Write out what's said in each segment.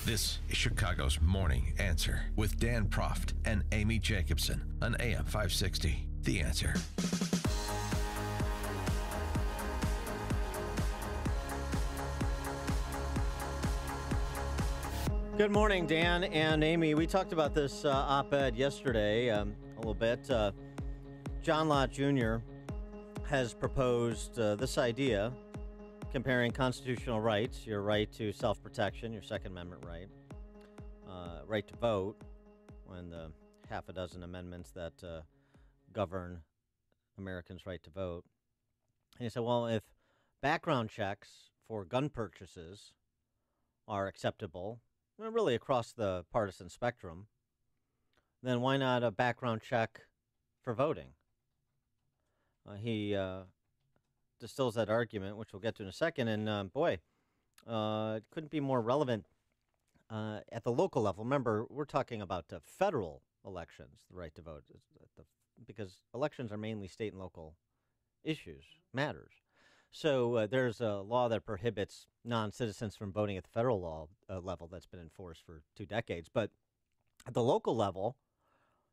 This is Chicago's Morning Answer with Dan Proft and Amy Jacobson on AM 560. The Answer. Good morning, Dan and Amy. We talked about this op-ed yesterday a little bit. John Lott Jr. has proposed this idea comparing constitutional rights, your right to self-protection, your Second Amendment right, right to vote, and the half a dozen amendments that govern Americans' right to vote. And he said, well, if background checks for gun purchases are acceptable, really across the partisan spectrum, then why not a background check for voting? He distills that argument, which we'll get to in a second, and it couldn't be more relevant at the local level. Remember, we're talking about federal elections, the right to vote, because elections are mainly state and local issues, matters. So there's a law that prohibits non-citizens from voting at the federal law level that's been enforced for 2 decades. But at the local level,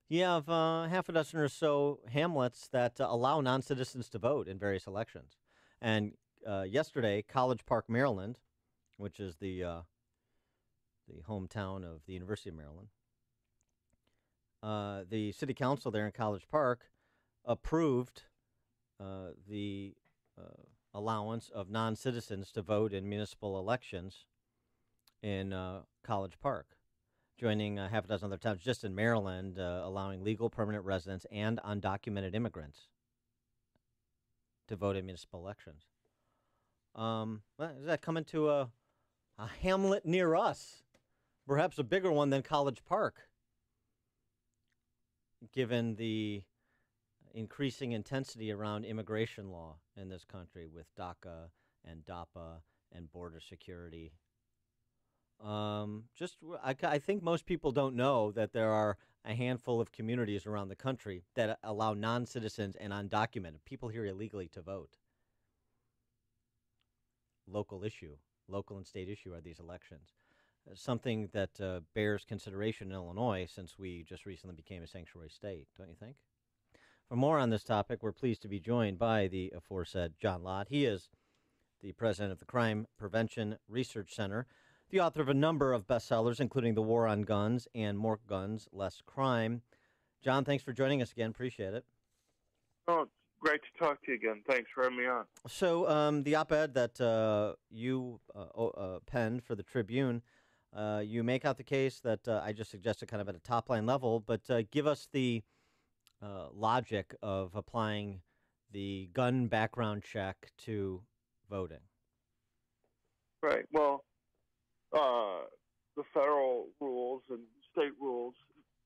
you have half a dozen or so hamlets that allow non-citizens to vote in various elections. And yesterday, College Park, Maryland, which is the hometown of the University of Maryland, the city council there in College Park approved the allowance of non-citizens to vote in municipal elections in College Park, joining half a dozen other towns just in Maryland, allowing legal permanent residents and undocumented immigrants to vote in municipal elections. Is that coming to a hamlet near us? Perhaps a bigger one than College Park, given the increasing intensity around immigration law in this country with DACA and DAPA and border security. I think most people don't know that there are a handful of communities around the country that allow non-citizens and undocumented people here illegally to vote. Local and state issue are these elections. Something that bears consideration in Illinois since we just recently became a sanctuary state, don't you think? For more on this topic, we're pleased to be joined by the aforesaid John Lott. He is the president of the Crime Prevention Research Center, the author of a number of bestsellers, including The War on Guns and More Guns, Less Crime. John, thanks for joining us again. Appreciate it. Oh, it's great to talk to you again. Thanks for having me on. So the op-ed that you penned for the Tribune, you make out the case that I just suggested kind of at a top-line level, but give us the logic of applying the gun background check to voting. Right. Well, the federal rules and state rules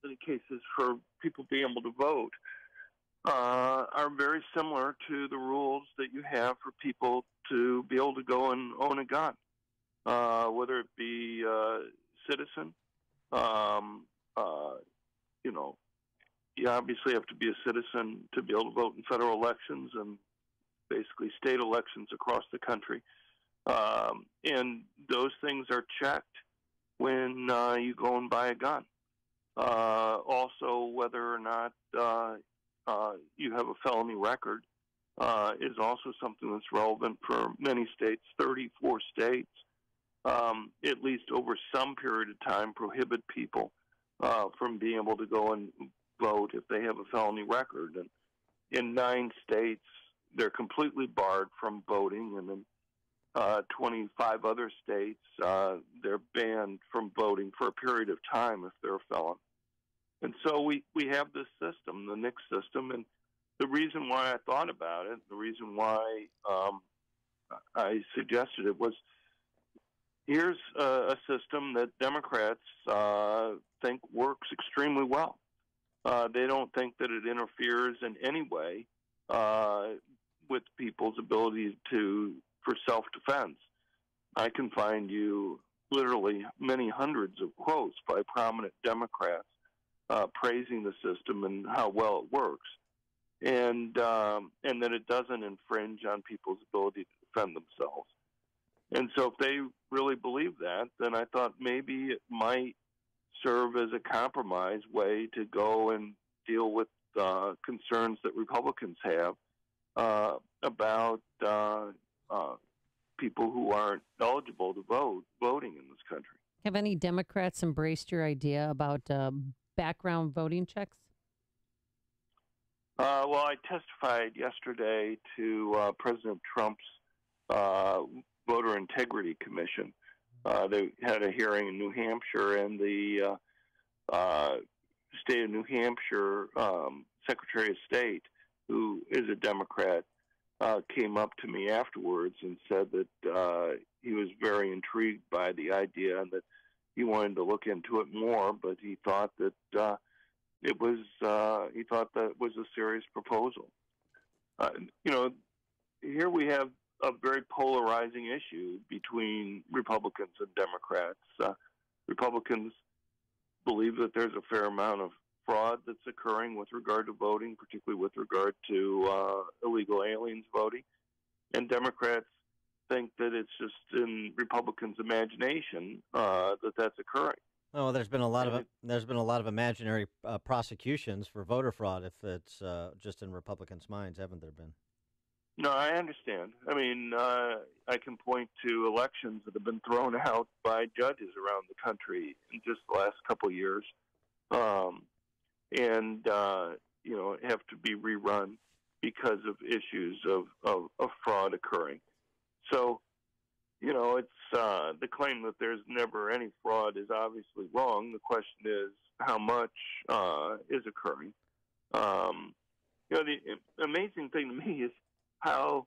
in cases for people being able to vote are very similar to the rules that you have for people to be able to go and own a gun, whether it be citizen. You obviously have to be a citizen to be able to vote in federal elections and basically state elections across the country. And those things are checked when you go and buy a gun. Also, whether or not you have a felony record is also something that's relevant for many states. 34 states, at least over some period of time, prohibit people from being able to go and vote if they have a felony record. And in 9 states, they're completely barred from voting, and in 25 other states, they're banned from voting for a period of time if they're a felon. And so we have this system, the NICS system, and the reason why I thought about it, the reason why I suggested it was, here's a system that Democrats think works extremely well. They don't think that it interferes in any way with people's ability for self-defense. I can find you literally many hundreds of quotes by prominent Democrats praising the system and how well it works, and that it doesn't infringe on people's ability to defend themselves. And so if they really believe that, then I thought maybe it might serve as a compromise way to go and deal with concerns that Republicans have about people who aren't eligible to voting in this country. Have any Democrats embraced your idea about background voting checks? Well, I testified yesterday to President Trump's Voter Integrity Commission. They had a hearing in New Hampshire, and the state of New Hampshire Secretary of State, who is a Democrat, came up to me afterwards and said that he was very intrigued by the idea and that he wanted to look into it more, but he thought that it was a serious proposal. Here we have a very polarizing issue between Republicans and Democrats. Republicans believe that there's a fair amount of fraud that's occurring with regard to voting, particularly with regard to illegal aliens voting. And Democrats think that it's just in Republicans' imagination that that's occurring. Oh, there's been a lot of imaginary prosecutions for voter fraud if it's just in Republicans' minds, haven't there been? No, I understand. I mean, I can point to elections that have been thrown out by judges around the country in just the last couple of years, and have to be rerun because of issues of fraud occurring. So, it's the claim that there's never any fraud is obviously wrong. The question is how much is occurring. The amazing thing to me is how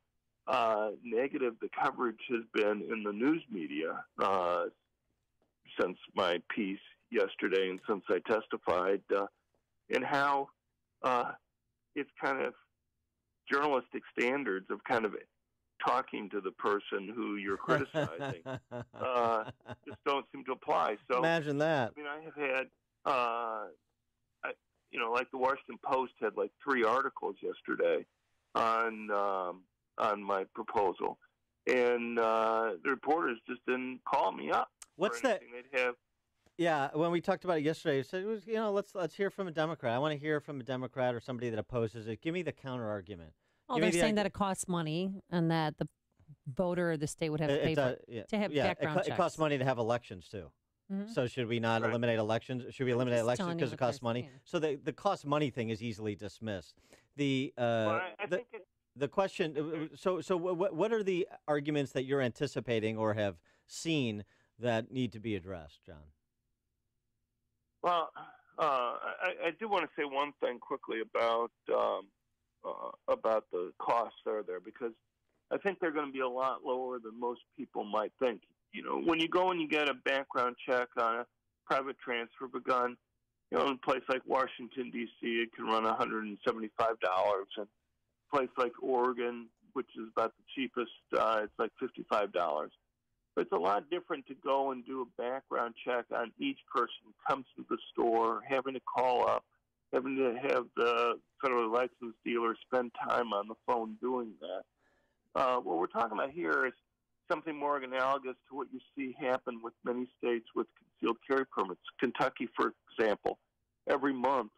negative the coverage has been in the news media since my piece yesterday and since I testified, and how it's kind of journalistic standards of kind of talking to the person who you're criticizing just don't seem to apply. So imagine that. I mean, I have had, like the Washington Post had like 3 articles yesterday on my proposal, and the reporters just didn't call me up. What's that? They'd have. Yeah, when we talked about it yesterday, you said it was, let's hear from a Democrat. I want to hear from a Democrat or somebody that opposes it. Give me the counter argument. Oh, they're saying that it costs money and that the voter or the state would have to pay to have background checks. It costs money to have elections too. Mm-hmm. So should we not eliminate elections? Should we eliminate elections because it costs money? So the cost money thing is easily dismissed. The question. So what are the arguments that you're anticipating or have seen that need to be addressed, John? Well, I do want to say one thing quickly about the costs that are there, because I think they're going to be a lot lower than most people might think. When you go and you get a background check on a private transfer of a gun, in a place like Washington, D.C., it can run $175. And a place like Oregon, which is about the cheapest, it's like $55. But it's a lot different to go and do a background check on each person who comes to the store, having to call up, having to have the federally licensed dealer spend time on the phone doing that. What we're talking about here is something more analogous to what you see happen with many states with concealed carry permits. Kentucky, for example, every month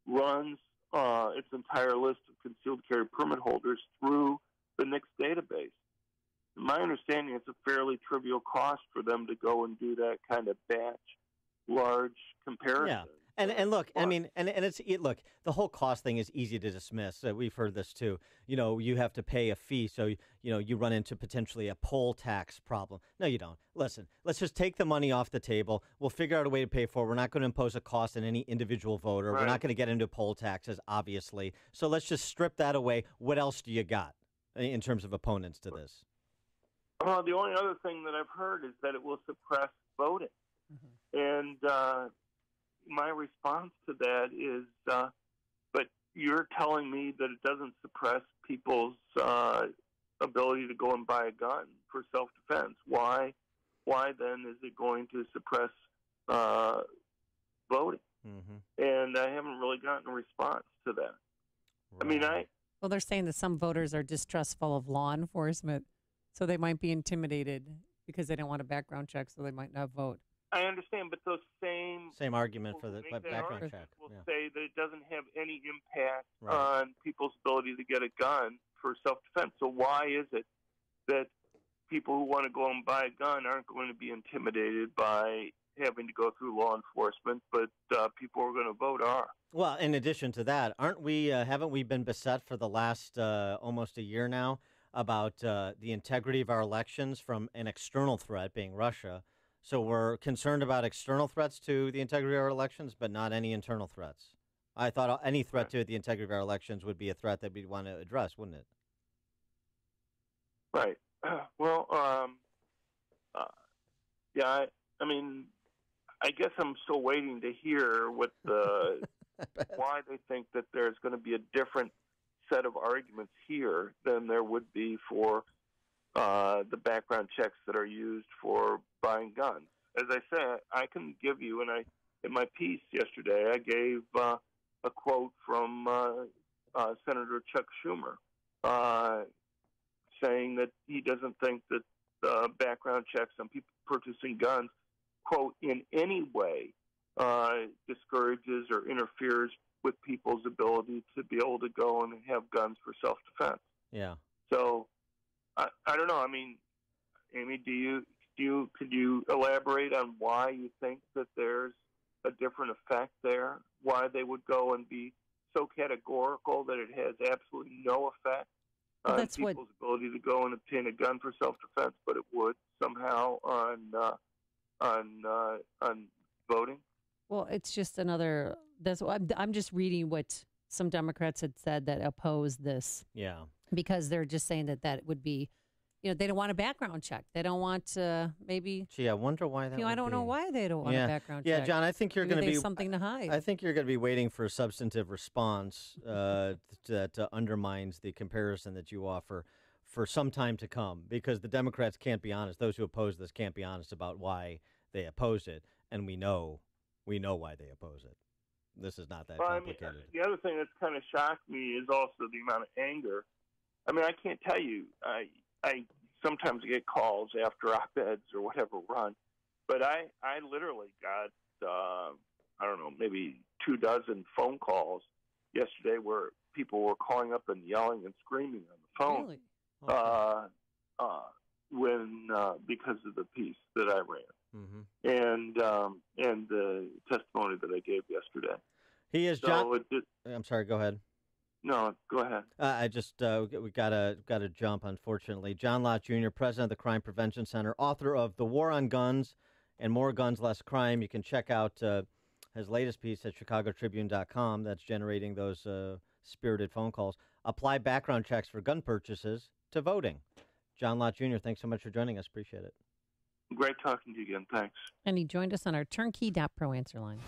runs its entire list of concealed carry permit holders through the NICS database. In my understanding, it's a fairly trivial cost for them to go and do that kind of batch, large comparison. Yeah. And look, I mean, look, the whole cost thing is easy to dismiss. We've heard this too. You have to pay a fee, so you run into potentially a poll tax problem. No, you don't. Listen, let's just take the money off the table. We'll figure out a way to pay for it. We're not going to impose a cost on any individual voter. Right. We're not going to get into poll taxes, obviously. So let's just strip that away. What else do you got in terms of opponents to this? Well, the only other thing that I've heard is that it will suppress voting, and my response to that is, but you're telling me that it doesn't suppress people's ability to go and buy a gun for self-defense. Why then is it going to suppress voting? Mm-hmm. And I haven't really gotten a response to that. Right. I mean, Well, they're saying that some voters are distrustful of law enforcement. So they might be intimidated because they don't want a background check, so they might not vote. I understand, but those same argument for the background check will say that it doesn't have any impact on people's ability to get a gun for self-defense. So why is it that people who want to go and buy a gun aren't going to be intimidated by having to go through law enforcement, but people who are going to vote are? Well, in addition to that, haven't we been beset for the last almost a year now about the integrity of our elections from an external threat being Russia? So we're concerned about external threats to the integrity of our elections, but not any internal threats. I thought any threat to the integrity of our elections would be a threat that we'd want to address, wouldn't it? Right. Well, yeah. I mean, I guess I'm still waiting to hear what why they think that there's going to be a different set of arguments here than there would be for the background checks that are used for buying guns. As I said, I can give you, in my piece yesterday, I gave a quote from Senator Chuck Schumer saying that he doesn't think that background checks on people purchasing guns, quote, in any way discourages or interferes with people's ability to be able to go and have guns for self-defense. Yeah. So I don't know. I mean, Amy, could you elaborate on why you think that there's a different effect there? Why they would go and be so categorical that it has absolutely no effect on people's ability to go and obtain a gun for self-defense, but it would somehow on voting? Well, it's just another. I'm just reading what some Democrats had said that oppose this. Yeah. Because they're just saying that would be, they don't want a background check. They don't want maybe. Gee, I wonder why that. I don't know why they don't want a background check. Yeah, John, I think you're going to be something to hide. I think you're going to be waiting for a substantive response that undermines the comparison that you offer for some time to come, because the Democrats can't be honest. Those who oppose this can't be honest about why they oppose it, and we know why they oppose it. This is not that complicated. I mean, the other thing that's kind of shocked me is also the amount of anger. I mean, I can't tell you. I sometimes get calls after op-eds or whatever run, but I literally got I don't know, maybe 24 phone calls yesterday where people were calling up and yelling and screaming on the phone. Really? When because of the piece that I ran. Mm-hmm. And the testimony that I gave yesterday. He is John. I'm sorry. Go ahead. No, go ahead. I just we gotta jump. Unfortunately, John Lott Jr., president of the Crime Prevention Center, author of "The War on Guns" and "More Guns, Less Crime." You can check out his latest piece at ChicagoTribune.com. That's generating those spirited phone calls. Apply background checks for gun purchases to voting. John Lott Jr., thanks so much for joining us. Appreciate it. Great talking to you again. Thanks. And he joined us on our turnkey.pro answer line.